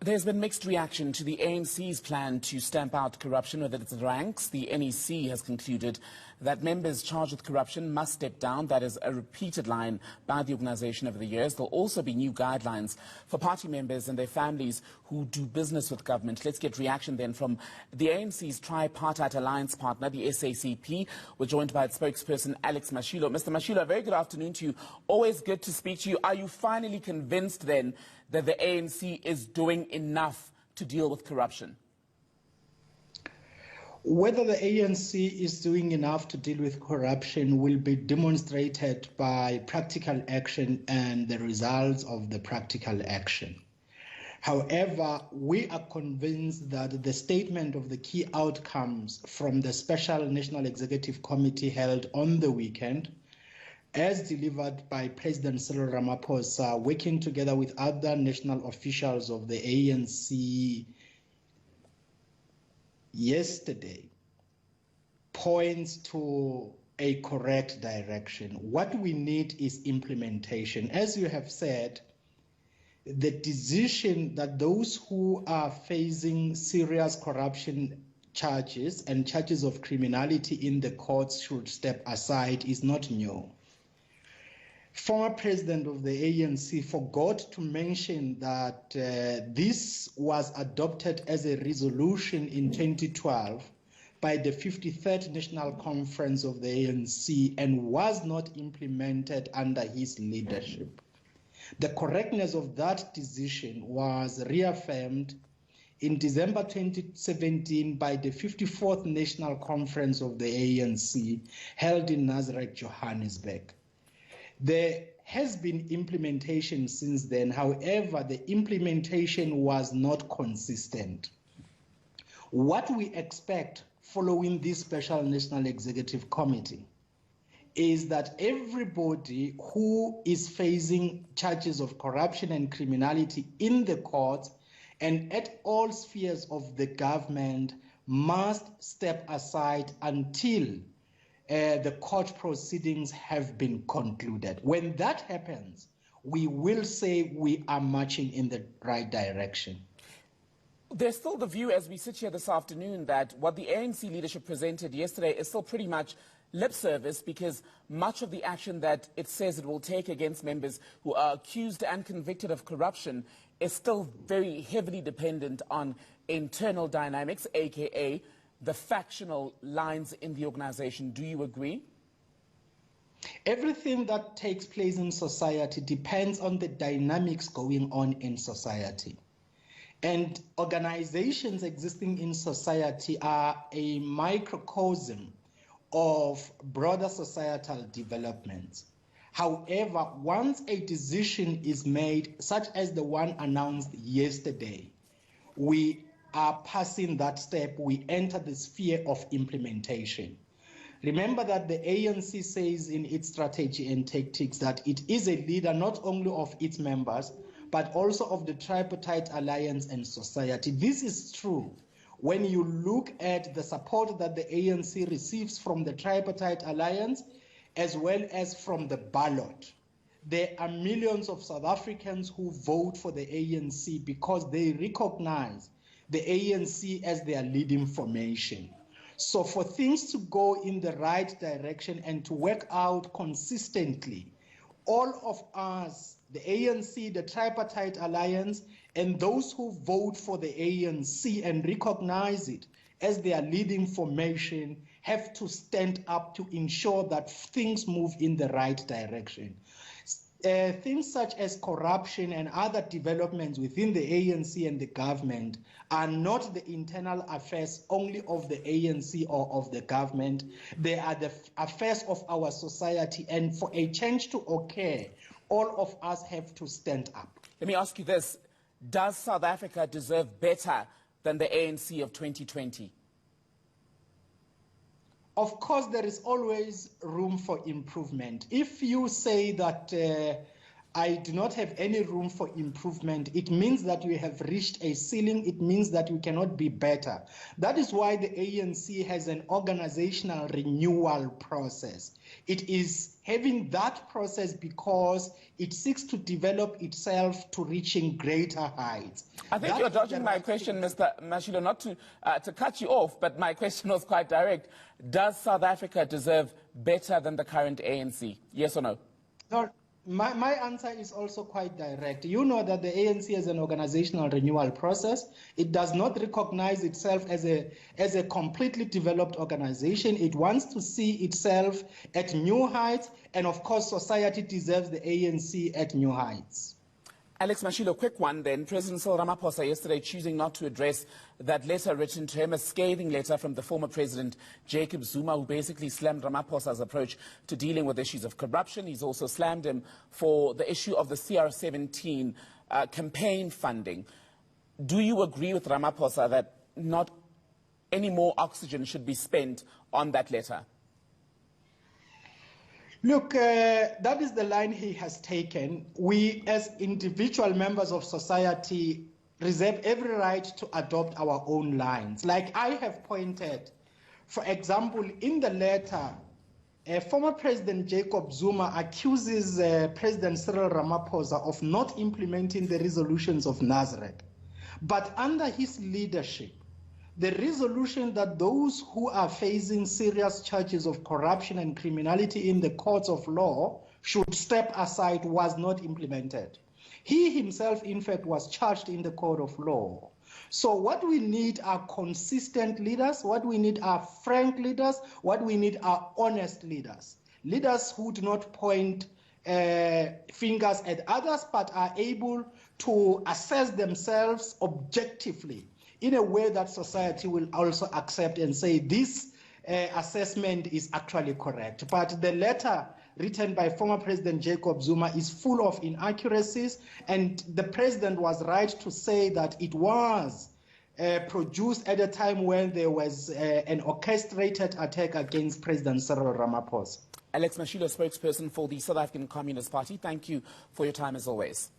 There's been mixed reaction to the ANC's plan to stamp out corruption within its ranks. The NEC has concluded that members charged with corruption must step down. That is a repeated line by the organisation over the years. There'll also be new guidelines for party members and their families who do business with government. Let's get reaction then from the ANC's tripartite alliance partner, the SACP. We're joined by its spokesperson, Alex Mashilo. Mr. Mashilo, a very good afternoon to you. Always good to speak to you. Are you finally convinced then that the ANC is doing enough to deal with corruption? Whether the ANC is doing enough to deal with corruption will be demonstrated by practical action and the results of the practical action. However, we are convinced that the statement of the key outcomes from the Special National Executive Committee held on the weekend, as delivered by President Cyril Ramaphosa, working together with other national officials of the ANC yesterday, points to a correct direction. What we need is implementation. As you have said, the decision that those who are facing serious corruption charges and charges of criminality in the courts should step aside is not new. Former president of the ANC forgot to mention that this was adopted as a resolution in 2012 by the 53rd National Conference of the ANC and was not implemented under his leadership. The correctness of that decision was reaffirmed in December 2017 by the 54th National Conference of the ANC held in Nazareth, Johannesburg. There has been implementation since then. However, the implementation was not consistent. What we expect following this Special National Executive Committee is that everybody who is facing charges of corruption and criminality in the courts and at all spheres of the government must step aside until the court proceedings have been concluded. When that happens, we will say we are marching in the right direction. There's still the view as we sit here this afternoon that what the ANC leadership presented yesterday is still pretty much lip service, because much of the action that it says it will take against members who are accused and convicted of corruption is still very heavily dependent on internal dynamics, aka the factional lines in the organization. Do you agree? Everything that takes place in society depends on the dynamics going on in society. And organizations existing in society are a microcosm of broader societal developments. However, once a decision is made, such as the one announced yesterday, we are passing that step, we enter the sphere of implementation. Remember that the ANC says in its strategy and tactics that it is a leader not only of its members, but also of the tripartite alliance and society. This is true when you look at the support that the ANC receives from the tripartite alliance as well as from the ballot. There are millions of South Africans who vote for the ANC because they recognize the ANC as their leading formation. So for things to go in the right direction and to work out consistently, all of us, the ANC, the Tripartite Alliance, and those who vote for the ANC and recognize it as their leading formation have to stand up to ensure that things move in the right direction. Things such as corruption and other developments within the ANC and the government are not the internal affairs only of the ANC or of the government. They are the affairs of our society, and for a change to occur, all of us have to stand up. Let me ask you this. Does South Africa deserve better than the ANC of 2020? Of course, there is always room for improvement. If you say that I do not have any room for improvement. It means that we have reached a ceiling. It means that we cannot be better. That is why the ANC has an organizational renewal process. It is having that process because it seeks to develop itself to reaching greater heights. I think you're dodging my question, Mr. Mashilo, not to cut you off, but my question was quite direct. Does South Africa deserve better than the current ANC? Yes or no? No. My answer is also quite direct. You know that the ANC has an organizational renewal process. It does not recognize itself as a completely developed organization. It wants to see itself at new heights, and of course, society deserves the ANC at new heights. Alex Mashilo, quick one then. President Cyril Ramaphosa yesterday choosing not to address that letter written to him, a scathing letter from the former president, Jacob Zuma, who basically slammed Ramaphosa's approach to dealing with issues of corruption. He's also slammed him for the issue of the CR17 campaign funding. Do you agree with Ramaphosa that not any more oxygen should be spent on that letter? Look, that is the line he has taken. We, as individual members of society, reserve every right to adopt our own lines. Like I have pointed, for example, in the letter, former President Jacob Zuma accuses President Cyril Ramaphosa of not implementing the resolutions of Nazareth. But under his leadership, the resolution that those who are facing serious charges of corruption and criminality in the courts of law should step aside was not implemented. He himself, in fact, was charged in the court of law. So what we need are consistent leaders, what we need are frank leaders, what we need are honest leaders. Leaders who do not point fingers at others, but are able to assess themselves objectively in a way that society will also accept and say this assessment is actually correct. But the letter written by former President Jacob Zuma is full of inaccuracies, and the president was right to say that it was produced at a time when there was an orchestrated attack against President Cyril Ramaphosa. Alex Mashilo, spokesperson for the South African Communist Party, thank you for your time as always.